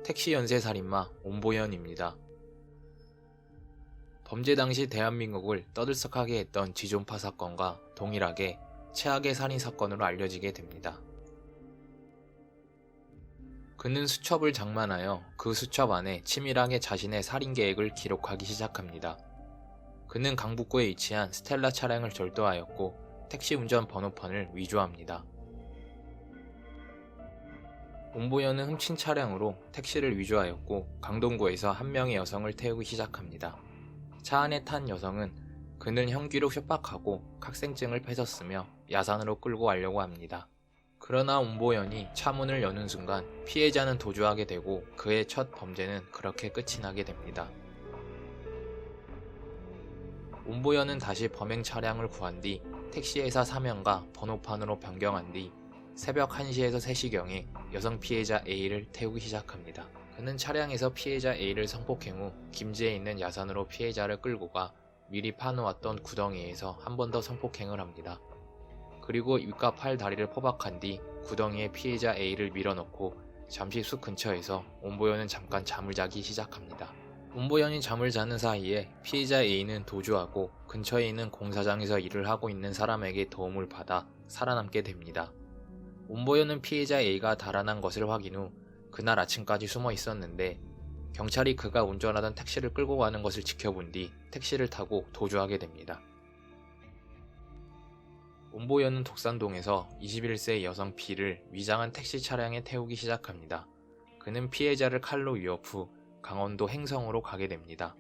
택시 연쇄살인마 온보연입니다. 범죄 당시 대한민국을 떠들썩하게 했던 지존파 사건과 동일하게 최악의 살인사건으로 알려지게 됩니다. 그는 수첩을 장만하여 그 수첩 안에 치밀하게 자신의 살인 계획을 기록하기 시작합니다. 그는 강북구에 위치한 스텔라 차량을 절도하였고 택시 운전 번호판을 위조합니다. 온보연은 훔친 차량으로 택시를 위조하였고 강동구에서 한 명의 여성을 태우기 시작합니다. 차 안에 탄 여성은 그는 형기로 협박하고 학생증을 뺏었으며 야산으로 끌고 가려고 합니다. 그러나 온보연이 차 문을 여는 순간 피해자는 도주하게 되고 그의 첫 범죄는 그렇게 끝이 나게 됩니다. 온보연은 다시 범행 차량을 구한 뒤 택시회사 사명과 번호판으로 변경한 뒤 새벽 1시에서 3시경에 여성 피해자 A를 태우기 시작합니다. 그는 차량에서 피해자 A를 성폭행 후 김제에 있는 야산으로 피해자를 끌고 가 미리 파놓았던 구덩이에서 한 번 더 성폭행을 합니다. 그리고 입과 팔, 다리를 포박한 뒤 구덩이에 피해자 A를 밀어넣고 잠시 숲 근처에서 온보연은 잠깐 잠을 자기 시작합니다. 온보연이 잠을 자는 사이에 피해자 A는 도주하고 근처에 있는 공사장에서 일을 하고 있는 사람에게 도움을 받아 살아남게 됩니다. 온보연은 피해자 A가 달아난 것을 확인 후 그날 아침까지 숨어 있었는데 경찰이 그가 운전하던 택시를 끌고 가는 것을 지켜본 뒤 택시를 타고 도주하게 됩니다. 온보연은 독산동에서 21세 여성 B를 위장한 택시 차량에 태우기 시작합니다. 그는 피해자를 칼로 위협 후 강원도 행성으로 가게 됩니다.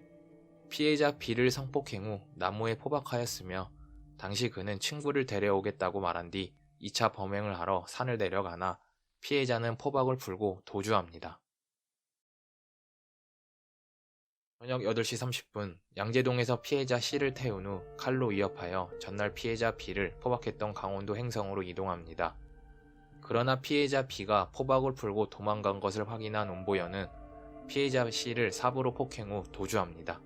피해자 B를 성폭행 후 나무에 포박하였으며 당시 그는 친구를 데려오겠다고 말한 뒤 2차 범행을 하러 산을 내려가나 피해자는 포박을 풀고 도주합니다. 저녁 8시 30분 양재동에서 피해자 C를 태운 후 칼로 위협하여 전날 피해자 B를 포박했던 강원도 행성으로 이동합니다. 그러나 피해자 B가 포박을 풀고 도망간 것을 확인한 온보연은 피해자 C를 삽으로 폭행 후 도주합니다.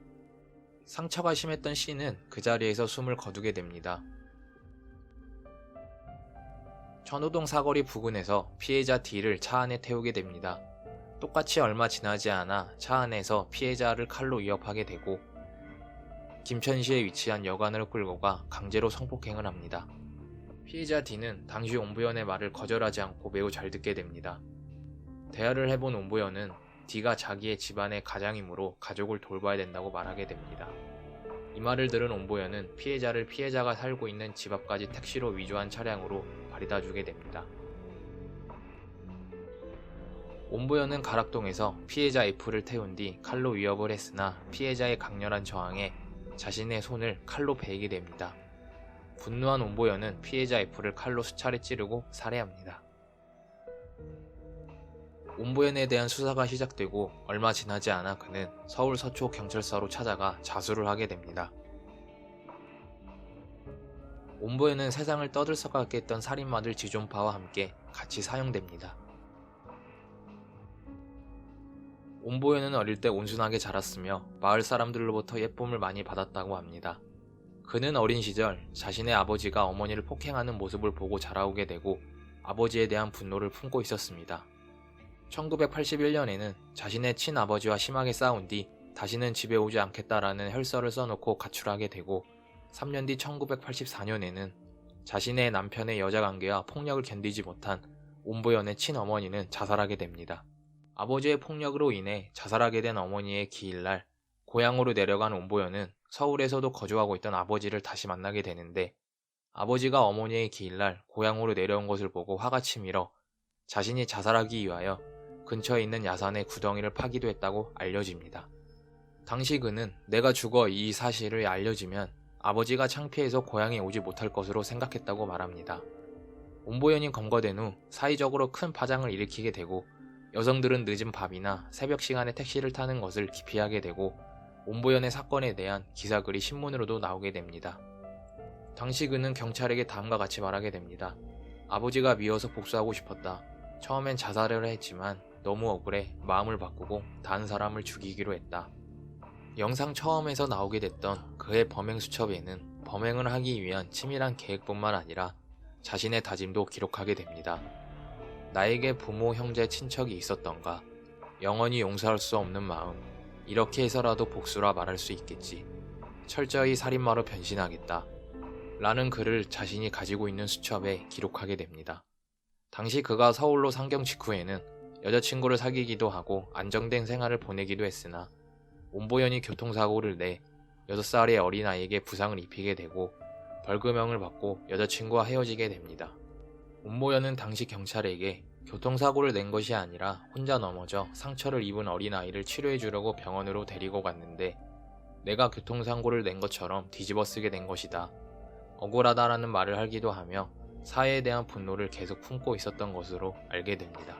상처가 심했던 C는 그 자리에서 숨을 거두게 됩니다. 천호동 사거리 부근에서 피해자 D를 차 안에 태우게 됩니다. 똑같이 얼마 지나지 않아 차 안에서 피해자를 칼로 위협하게 되고 김천시에 위치한 여관으로 끌고 가 강제로 성폭행을 합니다. 피해자 D는 당시 온보연의 말을 거절하지 않고 매우 잘 듣게 됩니다. 대화를 해본 온보연은 D가 자기의 집안의 가장이므로 가족을 돌봐야 된다고 말하게 됩니다. 이 말을 들은 온보연은 피해자를 피해자가 살고 있는 집 앞까지 택시로 위조한 차량으로 바리다 주게 됩니다. 온보연은 가락동에서 피해자 F를 태운 뒤 칼로 위협을 했으나 피해자의 강렬한 저항에 자신의 손을 칼로 베이게 됩니다. 분노한 온보연은 피해자 F를 칼로 수차례 찌르고 살해합니다. 온보연에 대한 수사가 시작되고 얼마 지나지 않아 그는 서울 서초 경찰서로 찾아가 자수를 하게 됩니다. 온보연은 세상을 떠들썩하게 했던 살인마들 지존파와 함께 같이 사형됩니다. 온보연은 어릴 때 온순하게 자랐으며 마을 사람들로부터 예쁨을 많이 받았다고 합니다. 그는 어린 시절 자신의 아버지가 어머니를 폭행하는 모습을 보고 자라오게 되고 아버지에 대한 분노를 품고 있었습니다. 1981년에는 자신의 친아버지와 심하게 싸운 뒤 다시는 집에 오지 않겠다라는 혈서를 써놓고 가출하게 되고 3년 뒤 1984년에는 자신의 남편의 여자관계와 폭력을 견디지 못한 온보연의 친어머니는 자살하게 됩니다. 아버지의 폭력으로 인해 자살하게 된 어머니의 기일날 고향으로 내려간 온보연은 서울에서도 거주하고 있던 아버지를 다시 만나게 되는데 아버지가 어머니의 기일날 고향으로 내려온 것을 보고 화가 치밀어 자신이 자살하기 위하여 근처에 있는 야산에 구덩이를 파기도 했다고 알려집니다. 당시 그는 내가 죽어 이 사실을 알려지면 아버지가 창피해서 고향에 오지 못할 것으로 생각했다고 말합니다. 온보연이 검거된 후 사회적으로 큰 파장을 일으키게 되고 여성들은 늦은 밤이나 새벽 시간에 택시를 타는 것을 기피하게 되고 온보연의 사건에 대한 기사글이 신문으로도 나오게 됩니다. 당시 그는 경찰에게 다음과 같이 말하게 됩니다. 아버지가 미워서 복수하고 싶었다. 처음엔 자살을 했지만 너무 억울해 마음을 바꾸고 다른 사람을 죽이기로 했다. 영상 처음에서 나오게 됐던 그의 범행 수첩에는 범행을 하기 위한 치밀한 계획뿐만 아니라 자신의 다짐도 기록하게 됩니다. 나에게 부모, 형제, 친척이 있었던가. 영원히 용서할 수 없는 마음. 이렇게 해서라도 복수라 말할 수 있겠지. 철저히 살인마로 변신하겠다. 라는 글을 자신이 가지고 있는 수첩에 기록하게 됩니다. 당시 그가 서울로 상경 직후에는 여자친구를 사귀기도 하고 안정된 생활을 보내기도 했으나 온보연이 교통사고를 내 6살의 어린아이에게 부상을 입히게 되고 벌금형을 받고 여자친구와 헤어지게 됩니다. 온보연은 당시 경찰에게 교통사고를 낸 것이 아니라 혼자 넘어져 상처를 입은 어린아이를 치료해주려고 병원으로 데리고 갔는데 내가 교통사고를 낸 것처럼 뒤집어쓰게 된 것이다. 억울하다라는 말을 하기도 하며 사회에 대한 분노를 계속 품고 있었던 것으로 알게 됩니다.